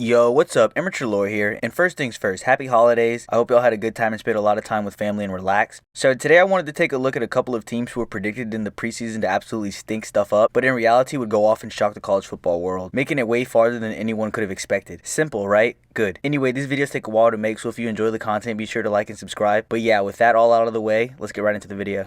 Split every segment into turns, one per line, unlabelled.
Yo, what's up? Amateur Lore here, and first things first, happy holidays. I hope y'all had a good time and spent a lot of time with family and relaxed. So today I wanted to take a look at a couple of teams who were predicted in the preseason to absolutely stink stuff up, but in reality would go off and shock the college football world, making it way farther than anyone could have expected. Simple, right? Good. Anyway, these videos take a while to make, so if you enjoy the content, be sure to like and subscribe. But yeah, with that all out of the way, let's get right into the video.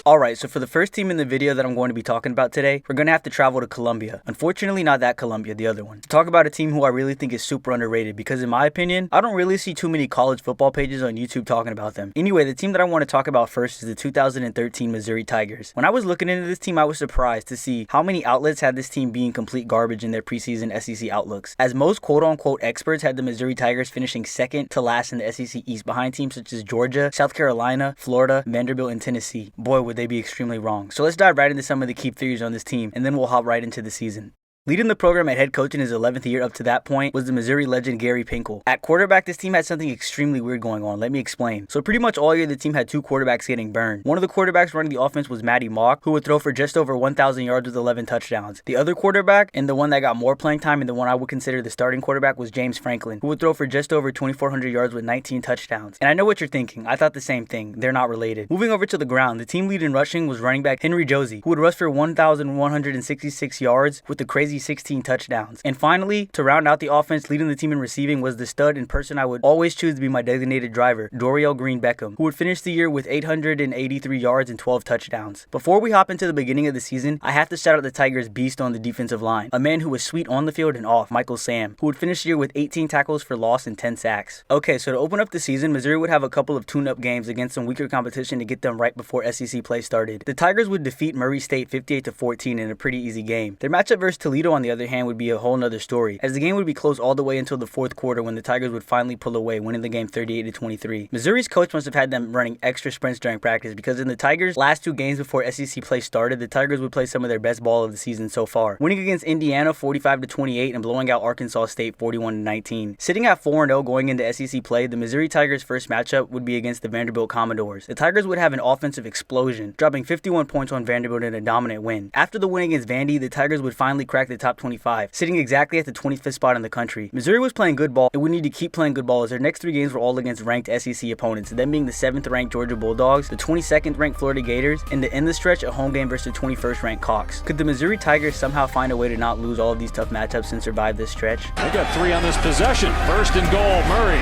Alright, so for the first team in the video that I'm going to be talking about today, we're going to have to travel to Columbia. Unfortunately, not that Columbia, the other one. To talk about a team who I really think is super underrated because in my opinion, I don't really see too many college football pages on YouTube talking about them. Anyway, the team that I want to talk about first is the 2013 Missouri Tigers. When I was looking into this team, I was surprised to see how many outlets had this team being complete garbage in their preseason SEC outlooks, as most quote-unquote experts had the Missouri Tigers finishing second to last in the SEC East behind teams such as Georgia, South Carolina, Florida, Vanderbilt, and Tennessee. Boy, would they be extremely wrong. So let's dive right into some of the key theories on this team, and then we'll hop right into the season. Leading the program at head coach in his 11th year up to that point was the Missouri legend Gary Pinkel. At quarterback, this team had something extremely weird going on. Let me explain. So pretty much all year, the team had two quarterbacks getting burned. One of the quarterbacks running the offense was Matty Mock, who would throw for just over 1,000 yards with 11 touchdowns. The other quarterback, and the one that got more playing time and the one I would consider the starting quarterback, was James Franklin, who would throw for just over 2,400 yards with 19 touchdowns. And I know what you're thinking. I thought the same thing. They're not related. Moving over to the ground, the team lead in rushing was running back Henry Josie, who would rush for 1,166 yards with the crazy 16 touchdowns. And finally, to round out the offense, leading the team in receiving was the stud and person I would always choose to be my designated driver, Dorial Green Beckham, who would finish the year with 883 yards and 12 touchdowns. Before we hop into the beginning of the season, I have to shout out the Tigers' beast on the defensive line, a man who was sweet on the field and off, Michael Sam, who would finish the year with 18 tackles for loss and 10 sacks. Okay, so to open up the season, Missouri would have a couple of tune-up games against some weaker competition to get them right before SEC play started. The Tigers would defeat Murray State 58-14 in a pretty easy game. Their matchup versus Toledo, on the other hand, would be a whole nother story, as the game would be close all the way until the fourth quarter when the Tigers would finally pull away, winning the game 38-23. Missouri's coach must have had them running extra sprints during practice because in the Tigers' last two games before SEC play started, the Tigers would play some of their best ball of the season so far, winning against Indiana 45-28 and blowing out Arkansas State 41-19. Sitting at 4-0 going into SEC play, the Missouri Tigers' first matchup would be against the Vanderbilt Commodores. The Tigers would have an offensive explosion, dropping 51 points on Vanderbilt in a dominant win. After the win against Vandy, the Tigers would finally crack the top 25, sitting exactly at the 25th spot in the country. Missouri was playing good ball and would need to keep playing good ball as their next three games were all against ranked SEC opponents, them being the 7th ranked Georgia Bulldogs, the 22nd ranked Florida Gators, and to end the stretch a home game versus the 21st ranked Cox. Could the Missouri Tigers somehow find a way to not lose all of these tough matchups and survive this stretch?
They got three on this possession. First and goal, Murray.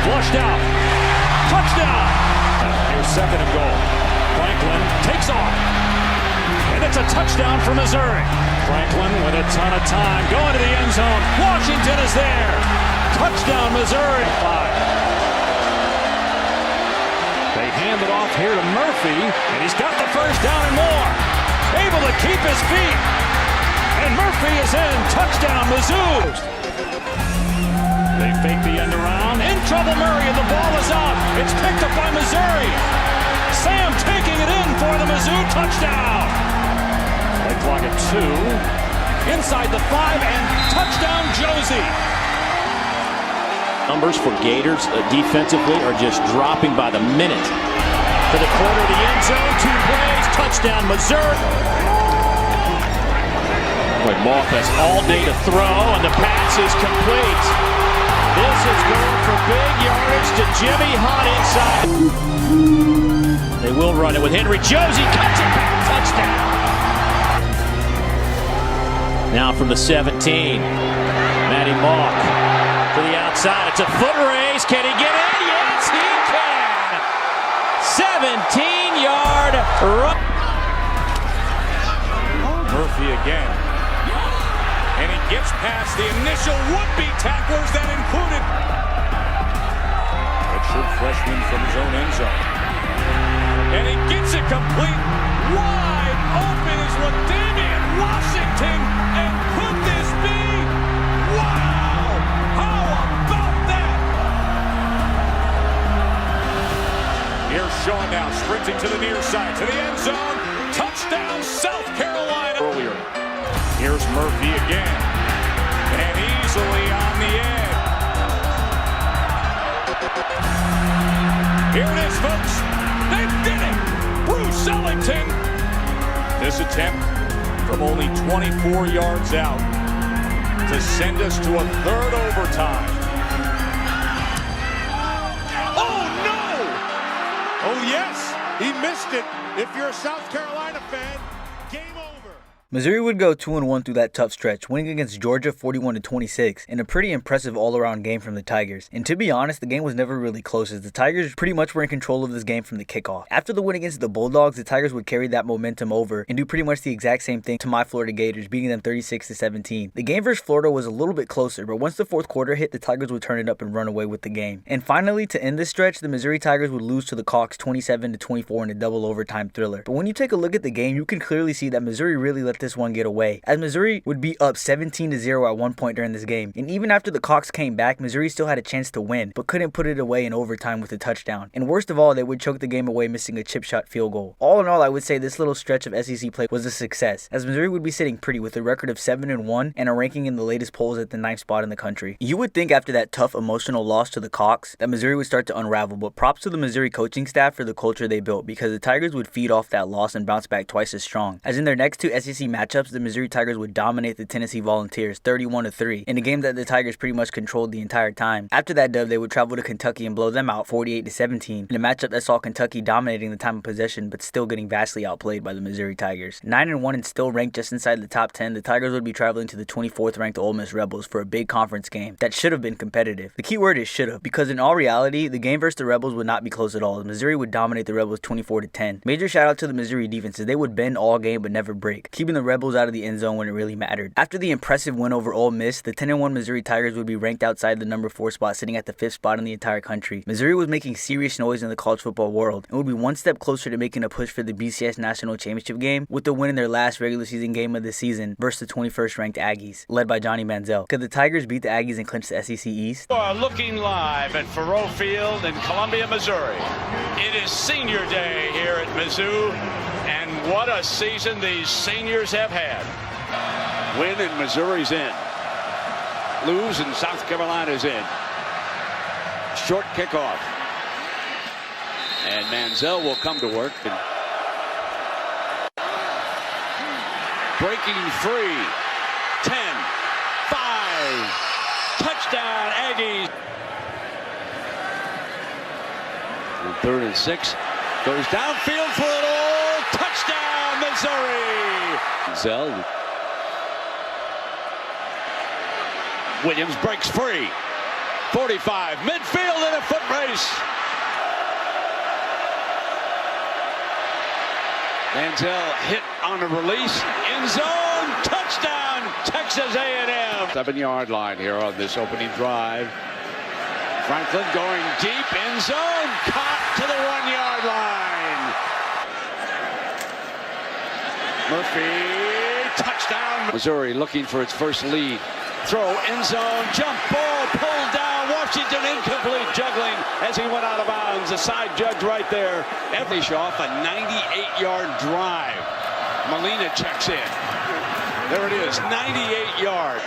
Flushed out. Touchdown! Here's second and goal. Franklin takes off. And it's a touchdown for Missouri. Franklin with a ton of time, going to the end zone. Washington is there. Touchdown, Missouri. 5. They hand it off here to Murphy, and he's got the first down and more. Able to keep his feet. And Murphy is in. Touchdown, Mizzou. They fake the end around. In trouble, Murray, and the ball is out. It's picked up by Missouri. Sam taking it in for the Mizzou touchdown. They clock at 2. Inside the 5 and touchdown Josie.
Numbers for Gators defensively are just dropping by the minute.
To the corner of the end zone, 2 plays, touchdown Missouri.
Boy, Mock has all day to throw and the pass is complete. This is going for big yardage to Jimmy Hunt inside. They will run it with Henry Josie, cuts it back, touchdown. Now from the 17, Matty Mock to the outside. It's a foot race. Can he get in? Yes, he can. 17-yard run.
Murphy again. And he gets past the initial would-be tacklers that included redshirt freshman from his own end zone. And he gets it complete. Wide open is Damian Washington. And could this be? Wow! How about that? Here's Sean now sprinting to the near side, to the end zone. Touchdown, South Carolina. Earlier. Here's Murphy again. And easily on the edge. Here it is, folks. They did it! Bruce Ellington. This attempt from only 24 yards out. to send us to a third overtime. Oh, no! Oh, yes, he missed it. If you're a South Carolina fan, game over.
Missouri would go 2-1 through that tough stretch, winning against Georgia 41-26 in a pretty impressive all-around game from the Tigers. And to be honest, the game was never really close as the Tigers pretty much were in control of this game from the kickoff. After the win against the Bulldogs, the Tigers would carry that momentum over and do pretty much the exact same thing to my Florida Gators, beating them 36-17. The game versus Florida was a little bit closer, but once the fourth quarter hit, the Tigers would turn it up and run away with the game. And finally, to end this stretch, the Missouri Tigers would lose to the Cawks 27-24 in a double overtime thriller. But when you take a look at the game, you can clearly see that Missouri really let this one get away, as Missouri would be up 17-0 at one point during this game. And even after the Cawks came back, Missouri still had a chance to win, but couldn't put it away in overtime with a touchdown. And worst of all, they would choke the game away, missing a chip shot field goal. All in all, I would say this little stretch of SEC play was a success, as Missouri would be sitting pretty with a record of 7-1 and a ranking in the latest polls at the 9th spot in the country. You would think after that tough emotional loss to the Cawks that Missouri would start to unravel, but props to the Missouri coaching staff for the culture they built, because the Tigers would feed off that loss and bounce back twice as strong. As in their next two SEC matchups, the Missouri Tigers would dominate the Tennessee Volunteers 31-3 in a game that the Tigers pretty much controlled the entire time. After that dub, they would travel to Kentucky and blow them out 48-17 in a matchup that saw Kentucky dominating the time of possession but still getting vastly outplayed by the Missouri Tigers. 9-1 and still ranked just inside the top 10, the Tigers would be traveling to the 24th ranked Ole Miss Rebels for a big conference game that should have been competitive. The key word is should have, because in all reality, the game versus the Rebels would not be close at all. Missouri would dominate the Rebels 24-10. Major shout out to the Missouri defenses. They would bend all game but never break, keeping the Rebels out of the end zone when it really mattered. After the impressive win over Ole Miss, the 10-1 Missouri Tigers would be ranked outside the number 4 spot, sitting at the 5th spot in the entire country. Missouri was making serious noise in the college football world and would be one step closer to making a push for the BCS National Championship game with the win in their last regular season game of the season versus the 21st ranked Aggies, led by Johnny Manziel. Could the Tigers beat the Aggies and clinch the SEC East?
We are looking live at Faurot Field in Columbia, Missouri. It is senior day here at Mizzou, and what a season these seniors have had. Win and Missouri's in. Lose and South Carolina's in. Short kickoff. And Manziel will come to work. And breaking free. 10, 5, touchdown Aggies. 3rd and 6. Goes downfield for it all. Touchdown Missouri. Manziel. Williams breaks free. 45, midfield in a foot race. Manziel hit on a release. End zone, touchdown, Texas A&M. 7-yard line here on this opening drive. Franklin going deep, end zone, caught to the 1-yard line. Murphy, touchdown. Missouri looking for its first lead. Throw, end zone, jump ball, pulled down, Washington incomplete, juggling as he went out of bounds. A side judge right there. Finish off a 98-yard drive. Molina checks in. There it is, 98 yards.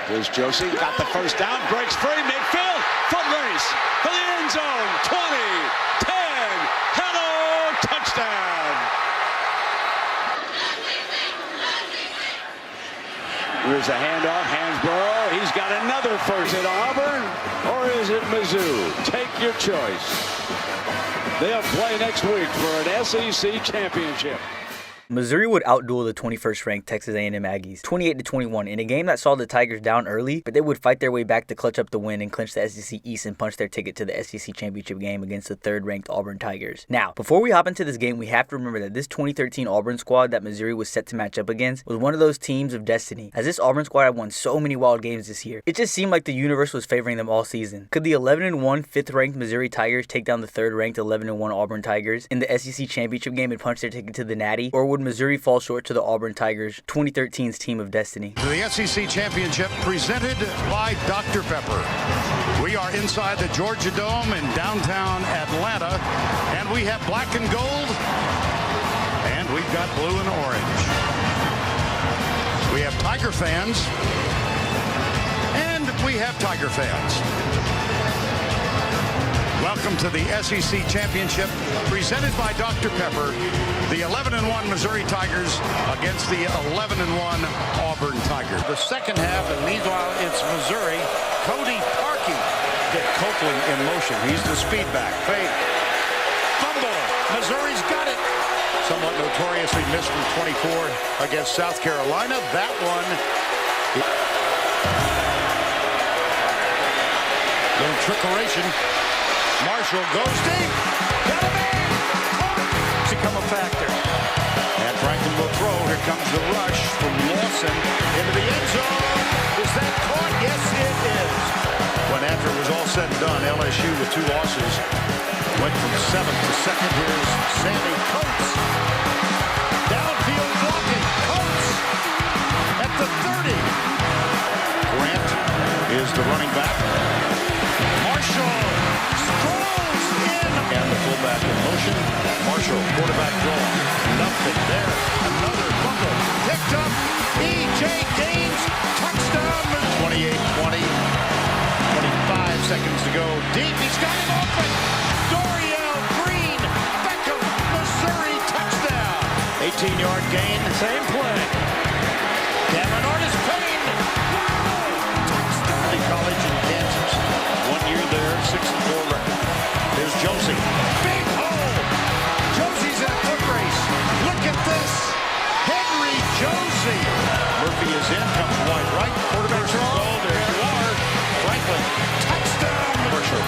Here's Josie, got the first down, breaks free, midfield, foot race for the end zone. 20, 10, hello, touchdown. Here's a handoff, Hansborough. He's got another first. Is it Auburn or is it Mizzou? Take your choice. They'll play next week for an SEC championship.
Missouri would outduel the 21st ranked Texas A&M Aggies 28-21 in a game that saw the Tigers down early, but they would fight their way back to clutch up the win and clinch the SEC East and punch their ticket to the SEC championship game against the 3rd ranked Auburn Tigers. Now, before we hop into this game, we have to remember that this 2013 Auburn squad that Missouri was set to match up against was one of those teams of destiny, as this Auburn squad had won so many wild games this year. It just seemed like the universe was favoring them all season. Could the 11-1 5th ranked Missouri Tigers take down the 3rd ranked 11-1 Auburn Tigers in the SEC championship game and punch their ticket to the Natty, or would Missouri fall short to the Auburn Tigers 2013's team of destiny?
The SEC Championship presented by Dr. Pepper. We are inside the Georgia Dome in downtown Atlanta, and we have black and gold, and we've got blue and orange. We have Tiger fans, and we have Tiger fans. Welcome to the SEC Championship presented by Dr. Pepper. The 11-1 Missouri Tigers against the 11-1 Auburn Tigers. The second half, and meanwhile it's Missouri. Cody Parkey get Copeland in motion. He's the speed back. Fake. Fumble. Missouri's got it. Somewhat notoriously missed from 24 against South Carolina. That one. Little trickeration. Marshall goes deep. Got a man. Caught. Become a factor. And Franklin will throw. Here comes the rush from Lawson into the end zone. Is that caught? Yes, it is. When after it was all said and done, LSU with 2 losses went from 7th to 2nd. Here's Sammy Coates. Downfield blocking. Coates at the 30. Grant is the running back. Marshall strolls in. And the fullback in motion. Marshall, quarterback draw. Nothing there. Another fumble. Picked up. E.J. Gaines. Touchdown. 28-20. 25 seconds to go. Deep. He's got him open. Dorial Green. Beckham. Missouri. Touchdown. 18-yard gain. Same play. Cameron Artis Payne. Touchdown. College in Kansas. 1 year there. 6-4 record. There's Josie. Big hole. Josie's in a foot race. Look at this. Henry Josie. Murphy is in. Comes wide right. Quarterback's goal. There you are. Franklin. Touchdown. Marshall.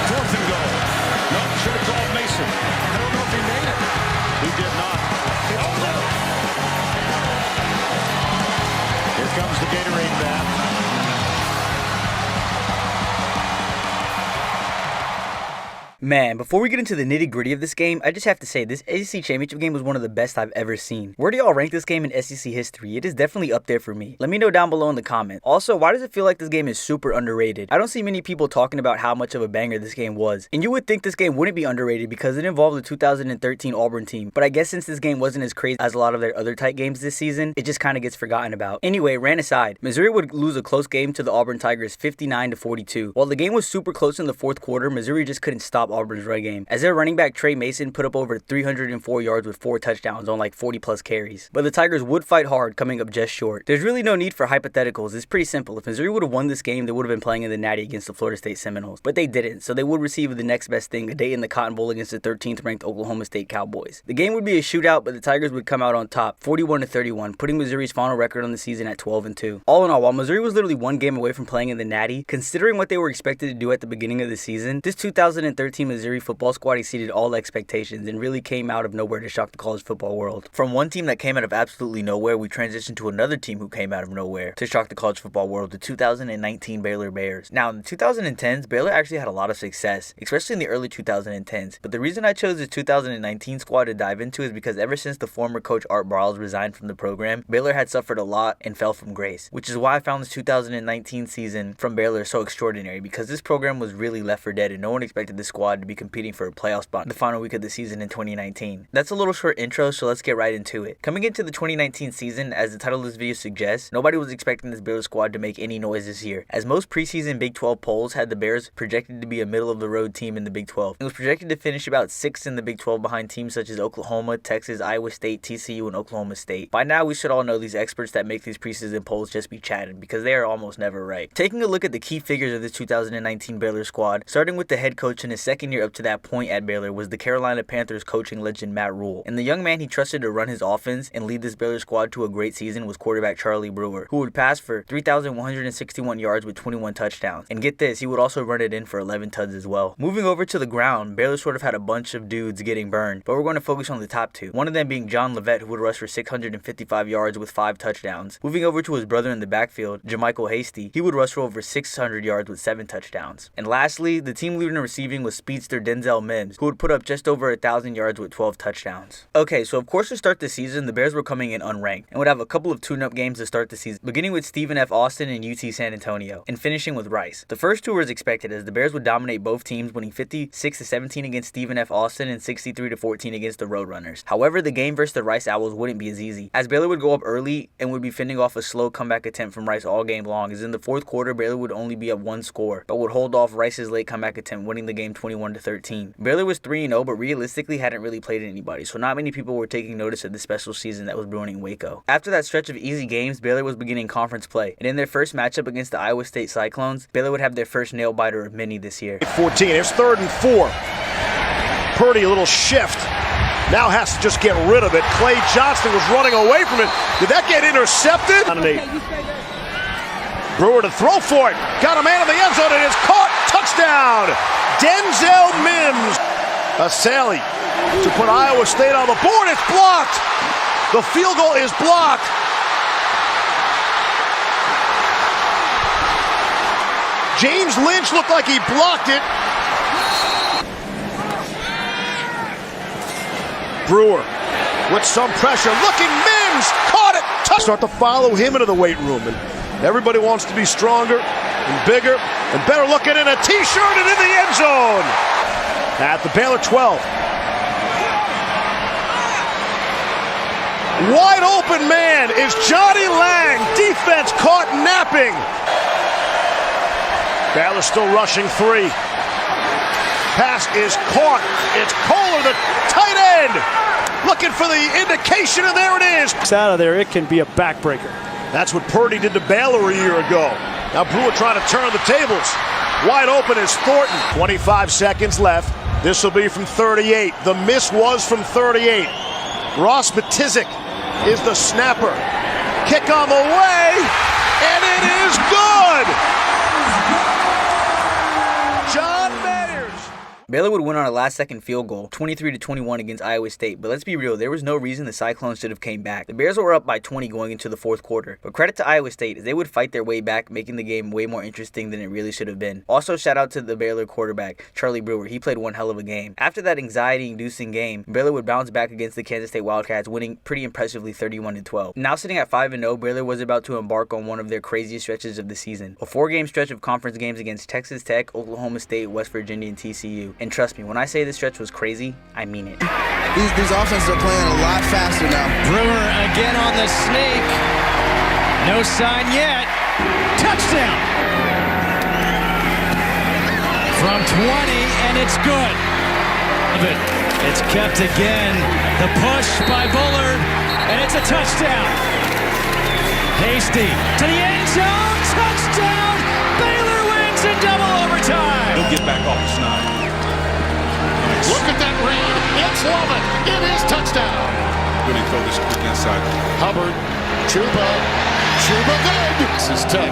4th and goal. No, should have called Mason. I don't know if he made it. He did not. Oh, no. Here comes the Gatorade bath.
Man, before we get into the nitty-gritty of this game, I just have to say, this SEC Championship game was one of the best I've ever seen. Where do y'all rank this game in SEC history? It is definitely up there for me. Let me know down below in the comments. Also, why does it feel like this game is super underrated? I don't see many people talking about how much of a banger this game was. And you would think this game wouldn't be underrated because it involved the 2013 Auburn team. But I guess since this game wasn't as crazy as a lot of their other tight games this season, it just kind of gets forgotten about. Anyway, rant aside, Missouri would lose a close game to the Auburn Tigers 59-42. While the game was super close in the 4th quarter, Missouri just couldn't stop Auburn's run game, as their running back Trey Mason put up over 304 yards with 4 touchdowns on like 40 plus carries. But the Tigers would fight hard, coming up just short. There's really no need for hypotheticals. It's pretty simple. If Missouri would have won this game, they would have been playing in the Natty against the Florida State Seminoles. But they didn't, so they would receive the next best thing, a day in the Cotton Bowl against the 13th ranked Oklahoma State Cowboys. The game would be a shootout, but the Tigers would come out on top, 41-31, putting Missouri's final record on the season at 12-2. All in all, while Missouri was literally 1 game away from playing in the Natty, considering what they were expected to do at the beginning of the season, this 2013 Missouri football squad exceeded all expectations and really came out of nowhere to shock the college football world. From one team that came out of absolutely nowhere, we transitioned to another team who came out of nowhere to shock the college football world, the 2019 Baylor Bears. Now, in the 2010s, Baylor actually had a lot of success, especially in the early 2010s. But the reason I chose the 2019 squad to dive into is because ever since the former coach Art Briles resigned from the program, Baylor had suffered a lot and fell from grace, which is why I found this 2019 season from Baylor so extraordinary, because this program was really left for dead and no one expected this squad to be competing for a playoff spot in the final week of the season in 2019. That's a little short intro, so let's get right into it. Coming into the 2019 season, as the title of this video suggests, nobody was expecting this Baylor squad to make any noise this year, as most preseason Big 12 polls had the Bears projected to be a middle-of-the-road team in the Big 12. It was projected to finish about 6th in the Big 12 behind teams such as Oklahoma, Texas, Iowa State, TCU, and Oklahoma State. By now, we should all know these experts that make these preseason polls just be chatting, because they are almost never right. Taking a look at the key figures of this 2019 Baylor squad, starting with the head coach in his second year up to that point at Baylor was the Carolina Panthers coaching legend Matt Rule. And the young man he trusted to run his offense and lead this Baylor squad to a great season was quarterback Charlie Brewer, who would pass for 3,161 yards with 21 touchdowns. And get this, he would also run it in for 11 tuds as well. Moving over to the ground, Baylor sort of had a bunch of dudes getting burned, but we're going to focus on the top 2. One of them being John Levet, who would rush for 655 yards with 5 touchdowns. Moving over to his brother in the backfield, Jermichael Hasty, he would rush for over 600 yards with 7 touchdowns. And lastly, the team leader in receiving was speedster Denzel Mims, who would put up just over 1,000 yards with 12 touchdowns. Okay, so of course to start the season, the Bears were coming in unranked and would have a couple of tune-up games to start the season, beginning with Stephen F. Austin and UT San Antonio, and finishing with Rice. The first two were as expected, as the Bears would dominate both teams, winning 56-17 against Stephen F. Austin and 63-14 against the Roadrunners. However, the game versus the Rice Owls wouldn't be as easy, as Baylor would go up early and would be fending off a slow comeback attempt from Rice all game long, as in the fourth quarter, Baylor would only be up one score, but would hold off Rice's late comeback attempt, winning the game 21-13. Baylor was 3-0, but realistically hadn't really played anybody, so not many people were taking notice of the special season that was brewing in Waco. After that stretch of easy games, Baylor was beginning conference play, and in their first matchup against the Iowa State Cyclones, Baylor would have their first nail-biter of many this year.
14, here's 3rd and 4. Purdy, a little shift. Now has to just get rid of it. Clay Johnston was running away from it. Did that get intercepted? Brewer to throw for it. Got a man in the end zone and it's caught. Touchdown. Denzel Mims. Asali to put Iowa State on the board. It's blocked. The field goal is blocked. James Lynch looked like he blocked it. Brewer with some pressure. Looking Mims. Caught it. Start to follow him into the weight room. And everybody wants to be stronger and bigger and better looking in a t-shirt and in the end zone. At the Baylor 12. Wide open man is Johnny Lang. Defense caught napping. Baylor still rushing 3. Pass is caught. It's Kohler, the tight end. Looking for the indication, and there it is.
It's out of there. It can be a backbreaker.
That's what Purdy did to Baylor a year ago. Now Brewer trying to turn the tables. Wide open is Thornton. 25 seconds left. This will be from 38. The miss was from 38. Ross Matizik is the snapper. Kick on the way, and it is good. John Mayers.
Baylor would win on a last-second field goal, 23-21 against Iowa State, but let's be real, there was no reason the Cyclones should have came back. The Bears were up by 20 going into the fourth quarter, but credit to Iowa State as they would fight their way back, making the game way more interesting than it really should have been. Also, shout out to the Baylor quarterback, Charlie Brewer. He played one hell of a game. After that anxiety-inducing game, Baylor would bounce back against the Kansas State Wildcats, winning pretty impressively 31-12. Now sitting at 5-0, Baylor was about to embark on one of their craziest stretches of the season. A 4-game stretch of conference games against Texas Tech, Oklahoma State, West Virginia, and TCU. And trust me, when I say this stretch was crazy, I mean it.
These offenses are playing a lot faster now.
Brewer again on the snake. No sign yet. Touchdown. From 20, and it's good. It's kept again. The push by Bullard, and it's a touchdown. Hasty to the end zone. Touchdown. Baylor wins in double overtime.
He'll get back off the snide.
Look at that read. It's Lovett. It is touchdown.
Really throw this quick inside.
Hubbard. Chuba good. This is Tech.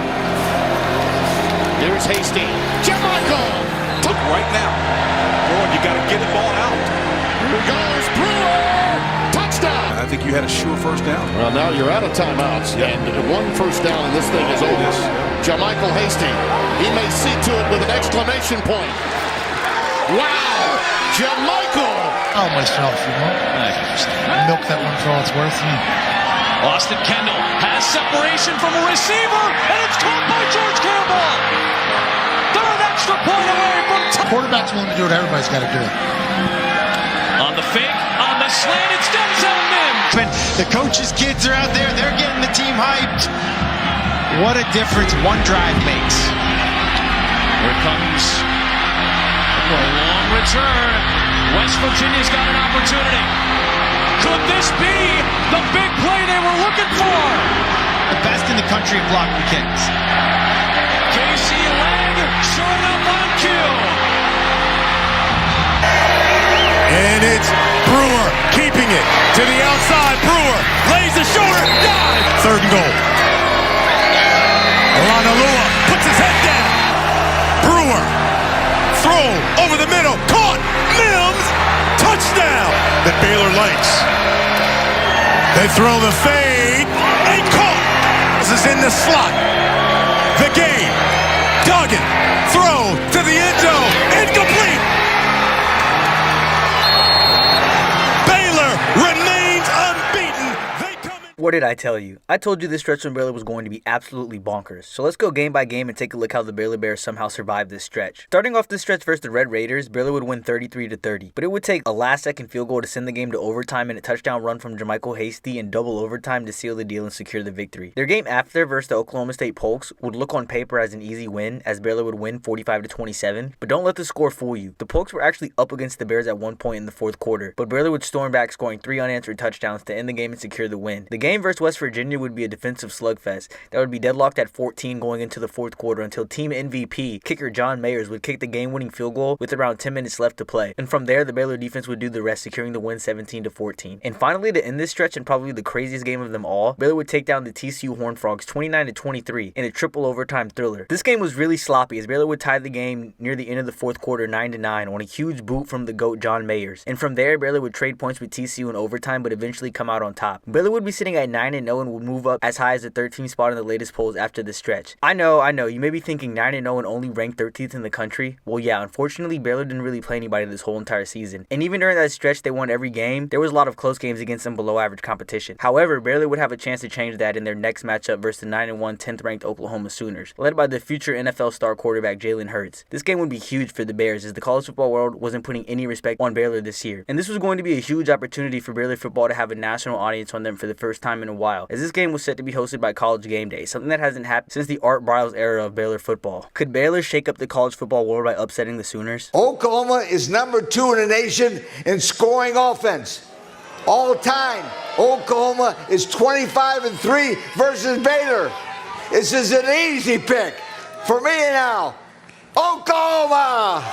There's Hasty. Jermichael.
Look right now. Boy, you got to get the ball out.
Here goes Brewer. Touchdown.
I think you had a sure first down.
Well, now you're out of timeouts.
Yep.
And one first down and this thing is over. Jermichael Hasty. He may see to it with an exclamation point. Wow. Jermichael.
Oh, myself, you know. Milk that one for all it's worth.
Austin Kendall has separation from a receiver, and it's caught by George Campbell. They're an extra point away from
Quarterback's willing to do it. Everybody's got to do it.
on the fake, on the slant. It's Denzel Mims.
The coaches' kids are out there. They're getting the team hyped. What a difference one drive makes.
Here comes a long return. West Virginia's got an opportunity. Could this be the big play they were looking for?
The best in the country in blocking kicks.
Casey Lang showing up on cue.
And it's Brewer keeping it to the outside. Brewer lays the shoulder, dive. 3rd and goal. Lanalua puts his head down. Brewer, throw over the middle, caught. Mims, touchdown. That Baylor likes. They throw the fade and caught. This is in the slot. The game. Duggan, throw to the end zone, incomplete.
What did I tell you? I told you this stretch from Baylor was going to be absolutely bonkers. So let's go game by game and take a look how the Baylor Bears somehow survived this stretch. Starting off this stretch versus the Red Raiders, Baylor would win 33-30, but it would take a last-second field goal to send the game to overtime and a touchdown run from Jermichael Hasty in double overtime to seal the deal and secure the victory. Their game after versus the Oklahoma State Polks would look on paper as an easy win, as Baylor would win 45-27, but don't let the score fool you. The Polks were actually up against the Bears at one point in the fourth quarter, but Baylor would storm back, scoring 3 unanswered touchdowns to end the game and secure the win. The game versus West Virginia would be a defensive slugfest that would be deadlocked at 14 going into the fourth quarter until team MVP, kicker John Mayers, would kick the game-winning field goal with around 10 minutes left to play. And from there, the Baylor defense would do the rest, securing the win 17-14. And finally, to end this stretch and probably the craziest game of them all, Baylor would take down the TCU Horned Frogs 29-23 in a triple overtime thriller. This game was really sloppy as Baylor would tie the game near the end of the fourth quarter 9-9 on a huge boot from the GOAT John Mayers. And from there, Baylor would trade points with TCU in overtime but eventually come out on top. Baylor would be sitting at 9-0 and would move up as high as the 13th spot in the latest polls after this stretch. I know, you may be thinking 9-0 and only ranked 13th in the country. Well, yeah, unfortunately, Baylor didn't really play anybody this whole entire season. And even during that stretch, they won every game. There was a lot of close games against some below average competition. However, Baylor would have a chance to change that in their next matchup versus the 9-1 10th ranked Oklahoma Sooners, led by the future NFL star quarterback Jalen Hurts. This game would be huge for the Bears as the college football world wasn't putting any respect on Baylor this year. And this was going to be a huge opportunity for Baylor football to have a national audience on them for the first time in a while, as this game was set to be hosted by College Game Day, something that hasn't happened since the Art Briles era of Baylor football. Could Baylor shake up the college football world by upsetting the Sooners?
Oklahoma is number 2 in the nation in scoring offense. All time, Oklahoma is 25-3 versus Baylor. This is an easy pick for me now. Oklahoma!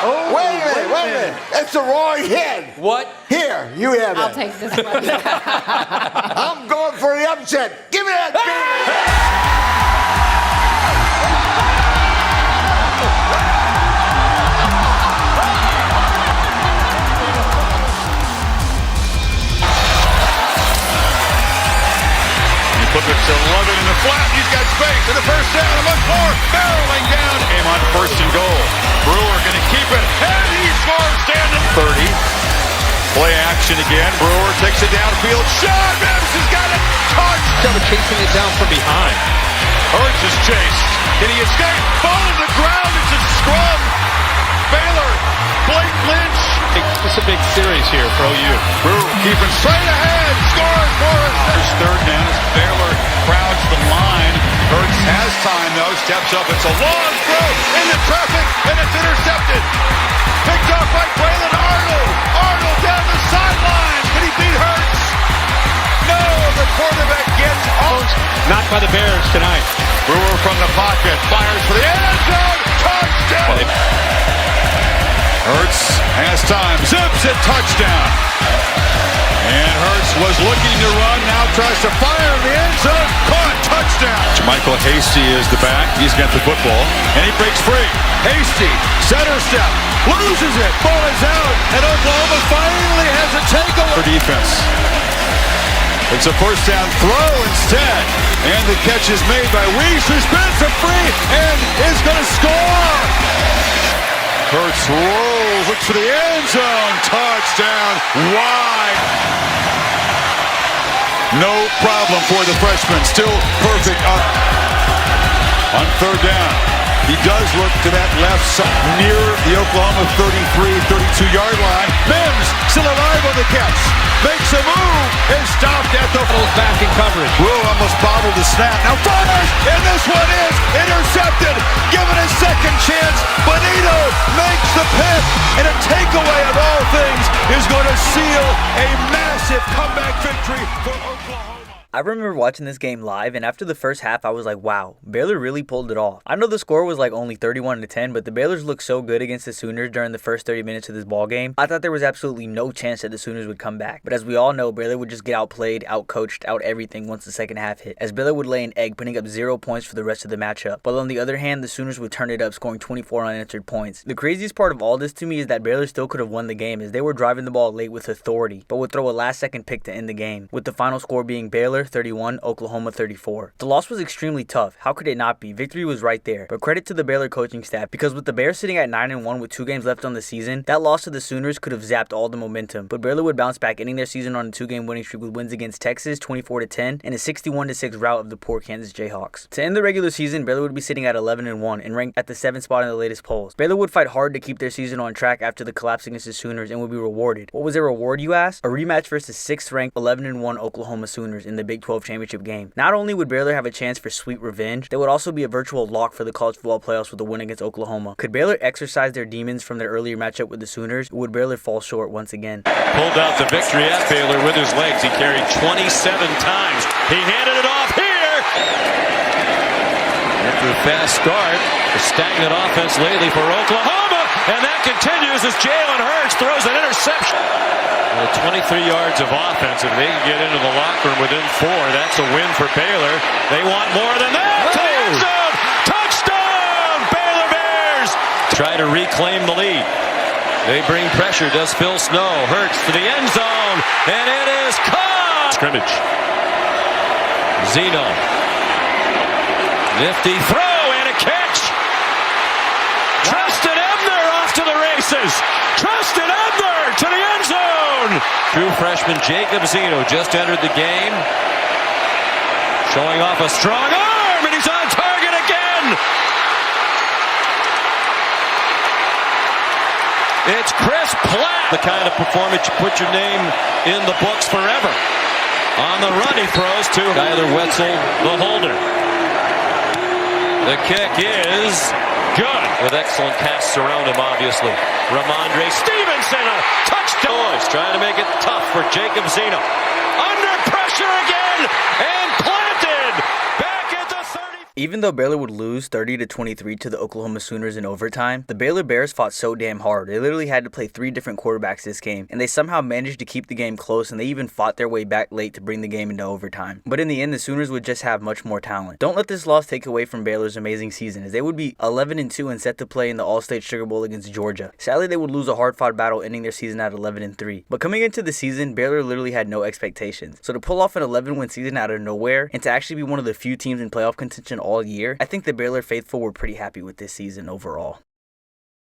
Oh,
wait a minute. That's the wrong hit.
What?
Here, you have it.
I'll take this one.
I'm going for the upset. Give me that.
Puppets to Lovett in the flat. He's got space and the first down. A much more barreling down. Aim on first and goal. Brewer going to keep it. And he scores standing 30. Play action again. Brewer takes it downfield. Shot. Mims has got it. Touch.
Chasing it down from behind.
Hurts is chased. Did he escape? Ball to the ground. It's a scrum. Baylor. Blake Lynch.
It's a big series here for OU.
Brewer keeping straight ahead. Scores for us. There's third down as Baylor crowds the line. Hurts has time though. Steps up. It's a long throw into traffic and it's intercepted. Picked off by Braylon Arnold. Arnold down the sideline. Can he beat Hurts? No. The quarterback gets out.
Not by the Bears tonight.
Brewer from the pocket. Fires for the end zone. Touchdown. Hurts has time. Zips it. Touchdown. And Hurts was looking to run. Now tries to fire in the end zone. Caught. Touchdown. Jermichael Hasty is the back. He's got the football. And he breaks free. Hasty. Center step. Loses it. Ball is out. And Oklahoma finally has a takeaway. For defense. It's a first down throw instead. And the catch is made by Weiss, who spins it free and is going to score. Hurts rolls, looks for the end zone. Touchdown. Wide. No problem for the freshman. Still perfect on third down. He does look to that left side near the Oklahoma 32-yard line. Mims still alive on the catch. Makes a move and stopped at the
back in coverage.
Will almost bobbled the snap. Now fires, and this one is intercepted. Given a second chance, Bonito makes the pick, and a takeaway of all things is going to seal a massive comeback victory for Oklahoma.
I remember watching this game live, and after the first half, I was like, wow, Baylor really pulled it off. I know the score was like only 31-10, but the Baylors looked so good against the Sooners during the first 30 minutes of this ball game. I thought there was absolutely no chance that the Sooners would come back. But as we all know, Baylor would just get outplayed, outcoached, out everything once the second half hit, as Baylor would lay an egg, putting up 0 points for the rest of the matchup. But on the other hand, the Sooners would turn it up, scoring 24 unanswered points. The craziest part of all this to me is that Baylor still could have won the game, as they were driving the ball late with authority, but would throw a last-second pick to end the game, with the final score being Baylor Baylor 31, Oklahoma 34. The loss was extremely tough. How could it not be? Victory was right there. But credit to the Baylor coaching staff, because with the Bears sitting at 9-1 with 2 games left on the season, that loss to the Sooners could have zapped all the momentum. But Baylor would bounce back, ending their season on a 2-game winning streak with wins against Texas 24-10 and a 61-6 rout of the poor Kansas Jayhawks. To end the regular season, Baylor would be sitting at 11-1 and ranked at the 7th spot in the latest polls. Baylor would fight hard to keep their season on track after the collapse against the Sooners and would be rewarded. What was their reward, you ask? A rematch versus 6th-ranked 11-1 Oklahoma Sooners in the Big 12 championship game. Not only would Baylor have a chance for sweet revenge, they would also be a virtual lock for the college football playoffs with a win against Oklahoma. Could Baylor exercise their demons from their earlier matchup with the Sooners, or would Baylor fall short once again?
Pulled out the victory at Baylor with his legs. He carried 27 times. He handed it off here. After a fast start, a stagnant offense lately for Oklahoma, and that continues as Jalen Hurts throws an interception. 23 yards of offense. If they can get into the locker room within 4, that's a win for Baylor. They want more than that. To the end zone. Touchdown, Baylor Bears. Try to reclaim the lead. They bring pressure. Does Phil Snow. Hurts to the end zone, and it is caught. Scrimmage. Zeno. Nifty throw and a catch. Tristan Ebner off to the races. Tristan Ebner to the end zone. True freshman Jacob Zeno just entered the game. Showing off a strong arm, and he's on target again. It's Chris Platt. The kind of performance you put your name in the books forever. On the run, he throws to Tyler Wetzel, the holder. The kick is good, with excellent passes around him, obviously. Ramondre Stevenson, a touchdown. He's trying to make it tough for Jacob Zeno. Under pressure again, and planted. Back at the 30.
Even though Baylor would lose 30-23 to the Oklahoma Sooners in overtime, the Baylor Bears fought so damn hard. They literally had to play 3 different quarterbacks this game, and they somehow managed to keep the game close, and they even fought their way back late to bring the game into overtime. But in the end, the Sooners would just have much more talent. Don't let this loss take away from Baylor's amazing season, as they would be 11-2 and set to play in the All-State Sugar Bowl against Georgia. Sadly, they would lose a hard-fought battle, ending their season at 11-3. But coming into the season, Baylor literally had no expectations. So to pull off an 11-win season out of nowhere, and to actually be one of the few teams in playoff contention all year, I think the Baylor faithful were pretty happy with this season overall.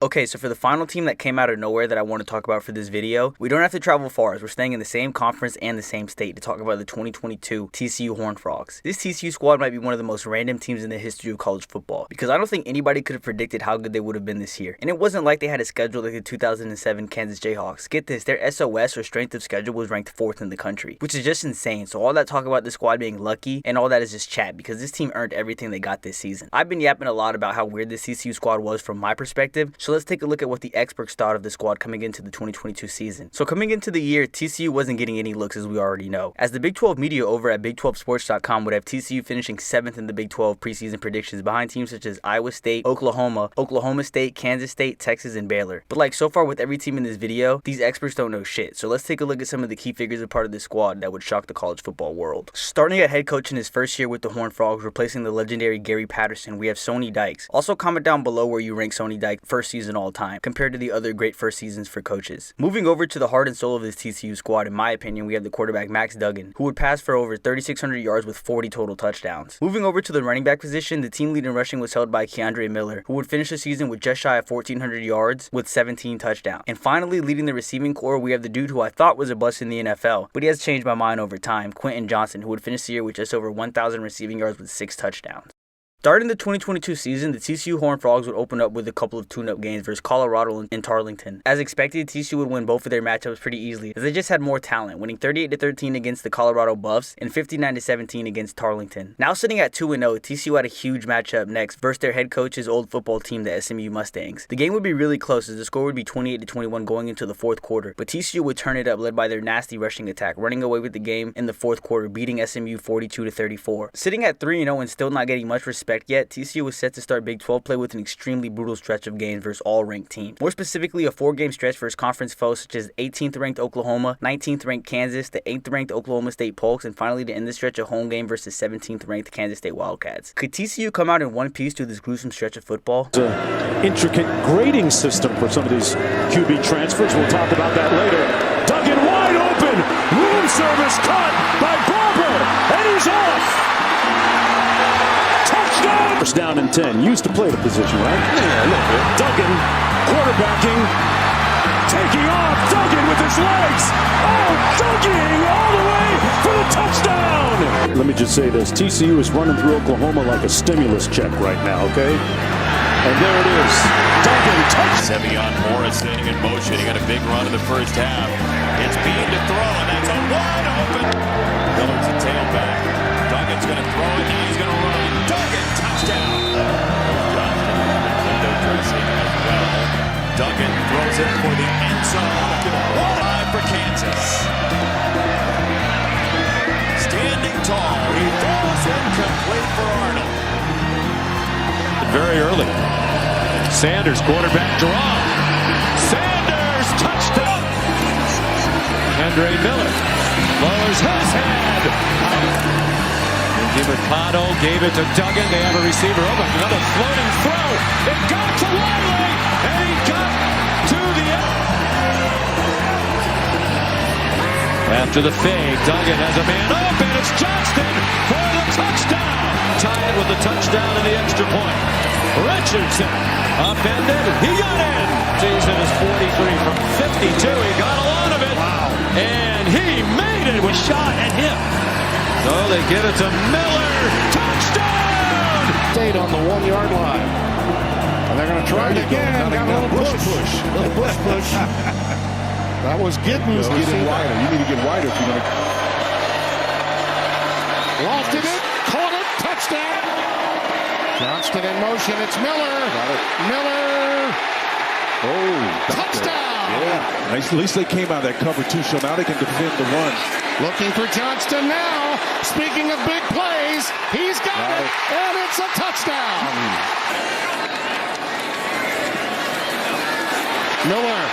Okay, so for the final team that came out of nowhere that I want to talk about for this video, we don't have to travel far as we're staying in the same conference and the same state to talk about the 2022 TCU Horned Frogs. This TCU squad might be one of the most random teams in the history of college football, because I don't think anybody could have predicted how good they would have been this year. And it wasn't like they had a schedule like the 2007 Kansas Jayhawks. Get this, their SOS or strength of schedule was ranked 4th in the country, which is just insane. So all that talk about the squad being lucky and all that is just chat, because this team earned everything they got this season. I've been yapping a lot about how weird this TCU squad was from my perspective, so let's take a look at what the experts thought of the squad coming into the 2022 season. So coming into the year, TCU wasn't getting any looks, as we already know, as the Big 12 media over at Big12Sports.com would have TCU finishing 7th in the Big 12 preseason predictions behind teams such as Iowa State, Oklahoma, Oklahoma State, Kansas State, Texas, and Baylor. But like so far with every team in this video, these experts don't know shit. So let's take a look at some of the key figures of part of this squad that would shock the college football world. Starting at head coach in his first year with the Horned Frogs, replacing the legendary Gary Patterson, we have Sonny Dykes. Also comment down below where you rank Sonny Dykes first season all time compared to the other great first seasons for coaches. Moving over to the heart and soul of this TCU squad, in my opinion, we have the quarterback Max Duggan, who would pass for over 3,600 yards with 40 total touchdowns. Moving over to the running back position, the team lead in rushing was held by Keandre Miller, who would finish the season with just shy of 1,400 yards with 17 touchdowns. And finally, leading the receiving core, we have the dude who I thought was a bust in the NFL, but he has changed my mind over time, Quentin Johnson, who would finish the year with just over 1,000 receiving yards with 6 touchdowns. Starting the 2022 season, the TCU Horned Frogs would open up with a couple of tune-up games versus Colorado and Tarleton. As expected, TCU would win both of their matchups pretty easily, as they just had more talent, winning 38-13 against the Colorado Buffs and 59-17 against Tarleton. Now sitting at 2-0, TCU had a huge matchup next versus their head coach's old football team, the SMU Mustangs. The game would be really close, as the score would be 28-21 going into the 4th quarter, but TCU would turn it up, led by their nasty rushing attack, running away with the game in the 4th quarter, beating SMU 42-34. Sitting at 3-0 and still not getting much respect yet, TCU was set to start Big 12 play with an extremely brutal stretch of games versus all-ranked teams. More specifically, a 4-game stretch versus conference foes such as 18th-ranked Oklahoma, 19th-ranked Kansas, the 8th-ranked Oklahoma State Polks, and finally to end the stretch, a home game versus 17th-ranked Kansas State Wildcats. Could TCU come out in one piece through this gruesome stretch of football?
It's an intricate grading system for some of these QB transfers. We'll talk about that later. Duggan wide open, room service caught by Barber.
is off. Touchdown.
First down and 10. Used to play the position, right?
Yeah, a little bit.
Duggan, quarterbacking, taking off. Duggan with his legs. Oh, Duggan all the way for the touchdown. Let me just say this. TCU is running through Oklahoma like a stimulus check right now, okay? And there it is. Duggan touch.
Sevion Morrison in motion. He got a big run in the first half. It's Bean to throw, and that's a wide open. Miller's a tailback. Duggan's going to throw it. Now he's going to run. Duggan, touchdown. Johnston, window dressing as well. Duggan throws it for the end zone. 1-5 for Kansas. Standing tall. He throws it complete for Arnold. Very early. Sanders, quarterback draw. Sanders, touchdown. Andre Miller lowers his head. Mercado gave it to Duggan. They have a receiver open. Another floating throw. It got to Wiley, and he got to the end. After the fade, Duggan has a man open. It's Johnston for the touchdown. Tie it with the touchdown and the extra point. Richardson upended. He got in. Season is 43 from 52. He got a lot of it. Wow. And he made it with shot and hit. So they give it to Miller. Touchdown!
Stayed on the 1-yard line. And they're going to try it again. Got a little push. Little push. That was Giddens.
Getting wider. You need to get wider if you're going to.
Lofted it. Caught it. Touchdown. Johnston in motion. It's Miller.
Got it.
Miller.
Oh.
Touchdown.
Yeah. Nice. At least they came out of that cover, too, so now they can defend the run.
Looking for Johnston now. Speaking of big plays, he's got it. And it's a touchdown. Miller.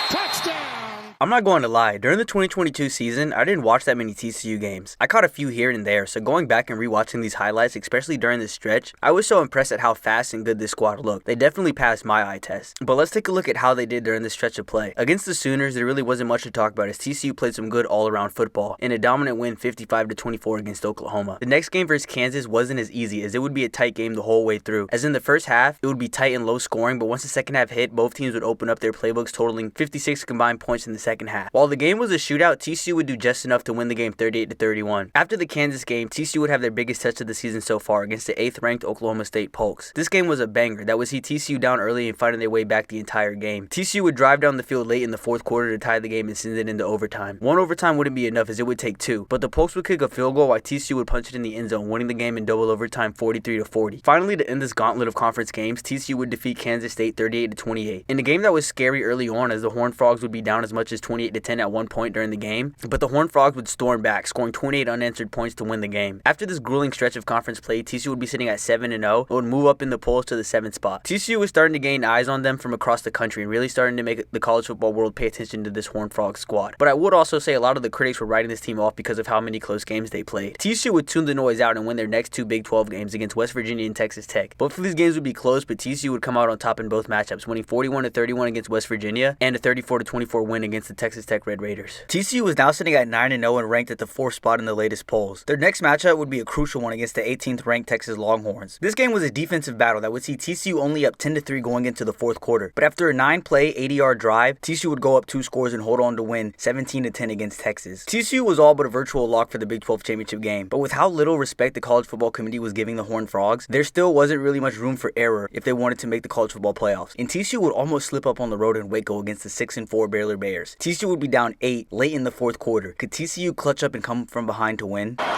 Touchdown.
I'm not going to lie, during the 2022 season, I didn't watch that many TCU games. I caught a few here and there, so going back and rewatching these highlights, especially during this stretch, I was so impressed at how fast and good this squad looked. They definitely passed my eye test. But let's take a look at how they did during this stretch of play. Against the Sooners, there really wasn't much to talk about as TCU played some good all-around football in a dominant win 55-24 against Oklahoma. The next game versus Kansas wasn't as easy as it would be a tight game the whole way through. As in the first half, it would be tight and low scoring, but once the second half hit, both teams would open up their playbooks totaling 56 combined points in the second half. While the game was a shootout, TCU would do just enough to win the game 38-31. After the Kansas game, TCU would have their biggest test of the season so far against the 8th ranked Oklahoma State Pokes. This game was a banger that would see TCU down early and fighting their way back the entire game. TCU would drive down the field late in the fourth quarter to tie the game and send it into overtime. One overtime wouldn't be enough as it would take two, but the Pokes would kick a field goal while TCU would punch it in the end zone, winning the game in double overtime 43-40. Finally, to end this gauntlet of conference games, TCU would defeat Kansas State 38-28. In a game that was scary early on as the Horned Frogs would be down as much as 28-10 at one point during the game, but the Horned Frogs would storm back, scoring 28 unanswered points to win the game. After this grueling stretch of conference play, TCU would be sitting at 7-0 and would move up in the polls to the 7th spot. TCU was starting to gain eyes on them from across the country and really starting to make the college football world pay attention to this Horned Frogs squad. But I would also say a lot of the critics were writing this team off because of how many close games they played. TCU would tune the noise out and win their next two Big 12 games against West Virginia and Texas Tech. Both of these games would be close, but TCU would come out on top in both matchups, winning 41-31 against West Virginia and a 34-24 win against the Texas Tech Red Raiders. TCU was now sitting at 9-0 and ranked at the 4th spot in the latest polls. Their next matchup would be a crucial one against the 18th ranked Texas Longhorns. This game was a defensive battle that would see TCU only up 10-3 going into the fourth quarter. But after a 9-play, 80-yard drive, TCU would go up 2 scores and hold on to win 17-10 against Texas. TCU was all but a virtual lock for the Big 12 championship game. But with how little respect the college football committee was giving the Horned Frogs, there still wasn't really much room for error if they wanted to make the college football playoffs. And TCU would almost slip up on the road in Waco against the 6-4 Baylor Bears. TCU would be down 8 late in the fourth quarter. Could TCU clutch up and come from behind to win?
Couple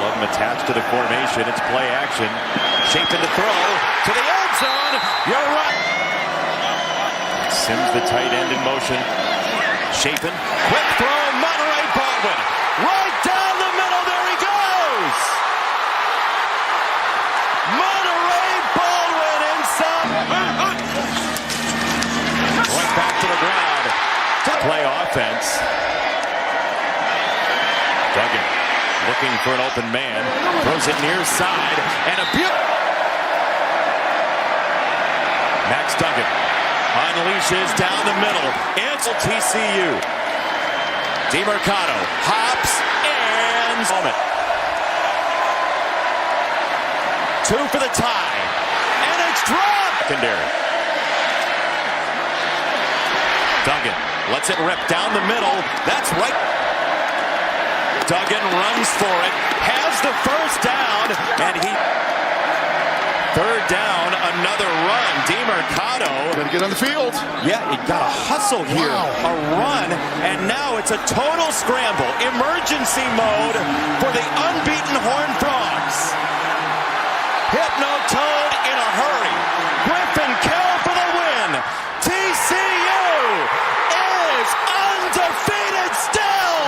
of them attached to the formation. It's play action. Shaping to throw to the end zone. You're right. Sims the tight end in motion. Shaping. Quick throw. Monterey Baldwin. Right down the middle. There he goes. Monterey Baldwin inside. Right back to the ground. Play offense. Duggan looking for an open man. Throws it near side. And a beautiful. Max Duggan unleashes down the middle. It's TCU. DeMercado hops and runs. Moment. 2 for the tie. And it's dropped. Secondary. Duggan lets it rip down the middle. That's right. Duggan runs for it. Has the first down. And he... 3rd down, another run. DeMercado.
Gonna get on the field.
Yeah, he got a hustle here. A run. And now it's a total scramble. Emergency mode for the unbeaten Horned Frogs. Hypno-toad in a hurry. Griffin Kell for the win. TCU is undefeated still.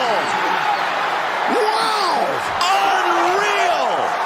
Wow! Unreal!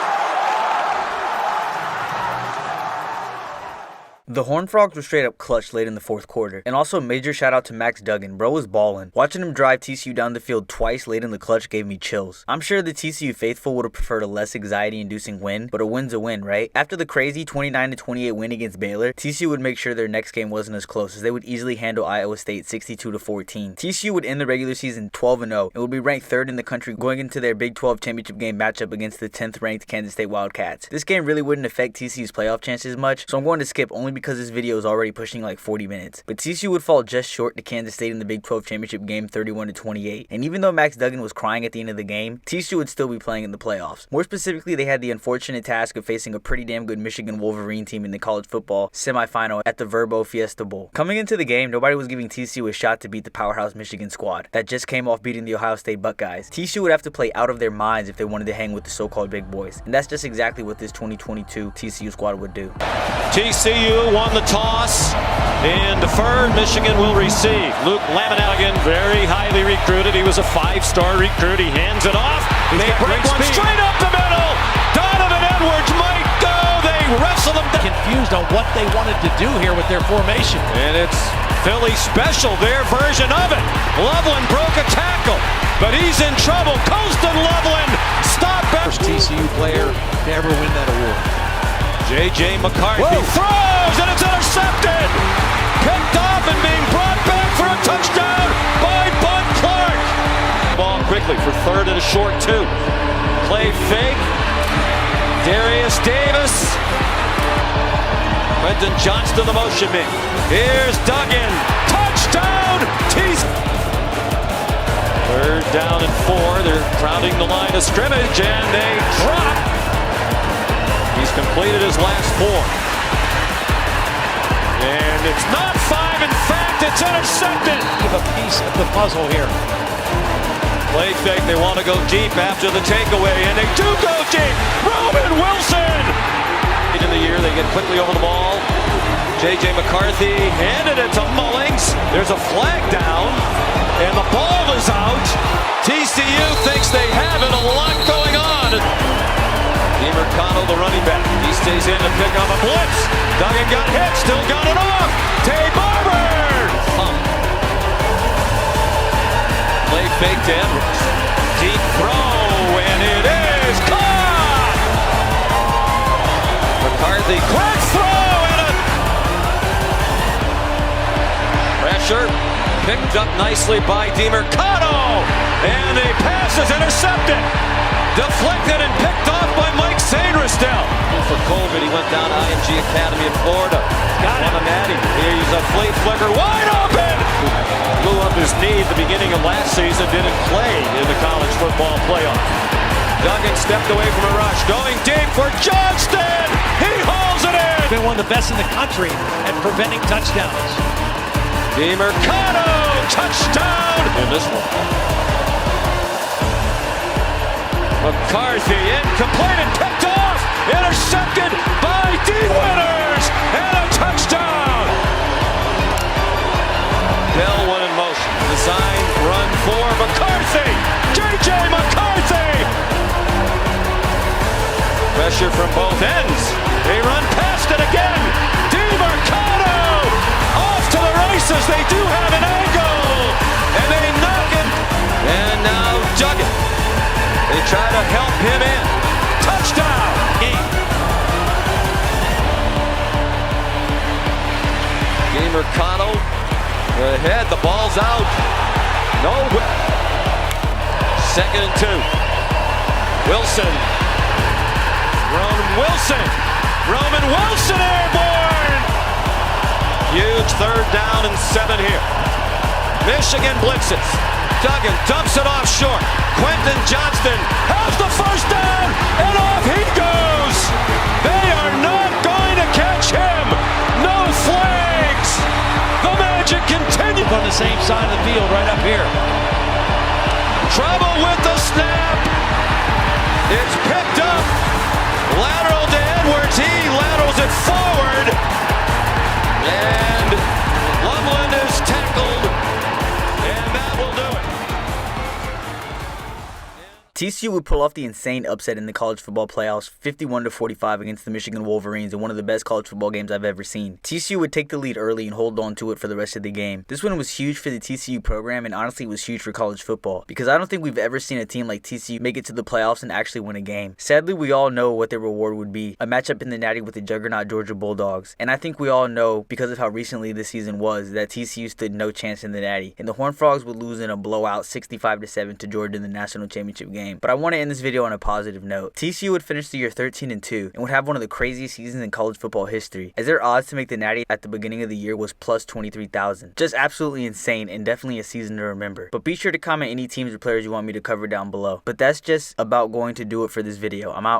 The Horned Frogs were straight up clutch late in the 4th quarter. And also major shout out to Max Duggan. Bro was ballin'. Watching him drive TCU down the field twice late in the clutch gave me chills. I'm sure the TCU faithful would have preferred a less anxiety-inducing win, but a win's a win, right? After the crazy 29-28 win against Baylor, TCU would make sure their next game wasn't as close, as they would easily handle Iowa State 62-14. TCU would end the regular season 12-0 and would be ranked 3rd in the country going into their Big 12 championship game matchup against the 10th ranked Kansas State Wildcats. This game really wouldn't affect TCU's playoff chances much, so I'm going to skip only because this video is already pushing like 40 minutes. But TCU would fall just short to Kansas State in the Big 12 championship game 31-28. And even though Max Duggan was crying at the end of the game, TCU would still be playing in the playoffs. More specifically, they had the unfortunate task of facing a pretty damn good Michigan Wolverine team in the college football semifinal at the Verbo Fiesta Bowl. Coming into the game, nobody was giving TCU a shot to beat the powerhouse Michigan squad that just came off beating the Ohio State Buckeyes. TCU would have to play out of their minds if they wanted to hang with the so-called big boys. And that's just exactly what this 2022 TCU squad would do.
TCU won the toss and deferred. Michigan will receive. Luke Laminagan, very highly recruited. He was a 5-star recruit. He hands it off. They break one straight up the middle. Donovan Edwards might go. They wrestle him down.
Confused on what they wanted to do here with their formation.
And it's Philly special, their version of it. Loveland broke a tackle, but he's in trouble. Colston Loveland, stop back.
First TCU player to ever win that award.
J.J. McCarthy throws, and it's intercepted. Picked off and being brought back for a touchdown by Bud Clark. Ball quickly for 3rd and a short 2. Play fake. Darius Davis. Quentin Johnston, the motion man. Here's Duggan. Touchdown. 3rd down and 4. They're crowding the line of scrimmage, and they drop. He's completed his last 4. And it's not 5. In fact, it's intercepted.
Give a piece of the puzzle here.
Play fake. They want to go deep after the takeaway, and they do go deep. Roman Wilson. In the year, they get quickly over the ball. J.J. McCarthy handed it to Mullings. There's a flag down, and the ball is out. TCU thinks they have it. A lot going on. DeMercado, the running back. He stays in to pick up a blitz. Duggan got hit, still got it off. Tay Barber. Play fake to Edwards. Deep throw, and it is caught. McCarthy, quick throw, and a pressure. Picked up nicely by DeMercado. And the pass is intercepted. Deflected and picked off by Mike Sainristel. For COVID, he went down to IMG Academy in Florida. Got him. He's a flea flicker, wide open. Blew up his knee at the beginning of last season. Didn't play in the college football playoff. Duggan stepped away from a rush. Going deep for Johnston. He hauls it in.
Been one of the best in the country at preventing touchdowns.
DeMercado, touchdown. In this one. McCarthy incomplete and picked off. Intercepted by D. Winters. And a touchdown. Bell went in motion. Design run for McCarthy. J.J. McCarthy. Pressure from both ends. They run past it again. DeMercado off to the races. They do have an angle. And they knock it. And now Duggan. They try to help him in. Touchdown. DeMercado ahead. The ball's out. No. 2nd and 2. Wilson. Roman Wilson airborne! Huge 3rd down and 7 here. Michigan blitzes. Duggan dumps it off short. Quentin Johnston has the 1st down, and off he goes. They are not going to catch him. No flags. The magic continues.
On the same side of the field, right up here.
Trouble with the snap. It's picked up. Lateral to Edwards. He laterals it forward. And Loveland is tackled. And that will do it.
TCU would pull off the insane upset in the college football playoffs 51-45 against the Michigan Wolverines in one of the best college football games I've ever seen. TCU would take the lead early and hold on to it for the rest of the game. This one was huge for the TCU program, and honestly was huge for college football, because I don't think we've ever seen a team like TCU make it to the playoffs and actually win a game. Sadly, we all know what their reward would be, a matchup in the Natty with the juggernaut Georgia Bulldogs. And I think we all know, because of how recently this season was, that TCU stood no chance in the Natty, and the Horned Frogs would lose in a blowout 65-7 to Georgia in the national championship game. But I want to end this video on a positive note. TCU would finish the year 13-2 and would have one of the craziest seasons in college football history, as their odds to make the Natty at the beginning of the year was plus 23,000. Just absolutely insane, and definitely a season to remember. But be sure to comment any teams or players you want me to cover down below. But that's just about going to do it for this video. I'm out.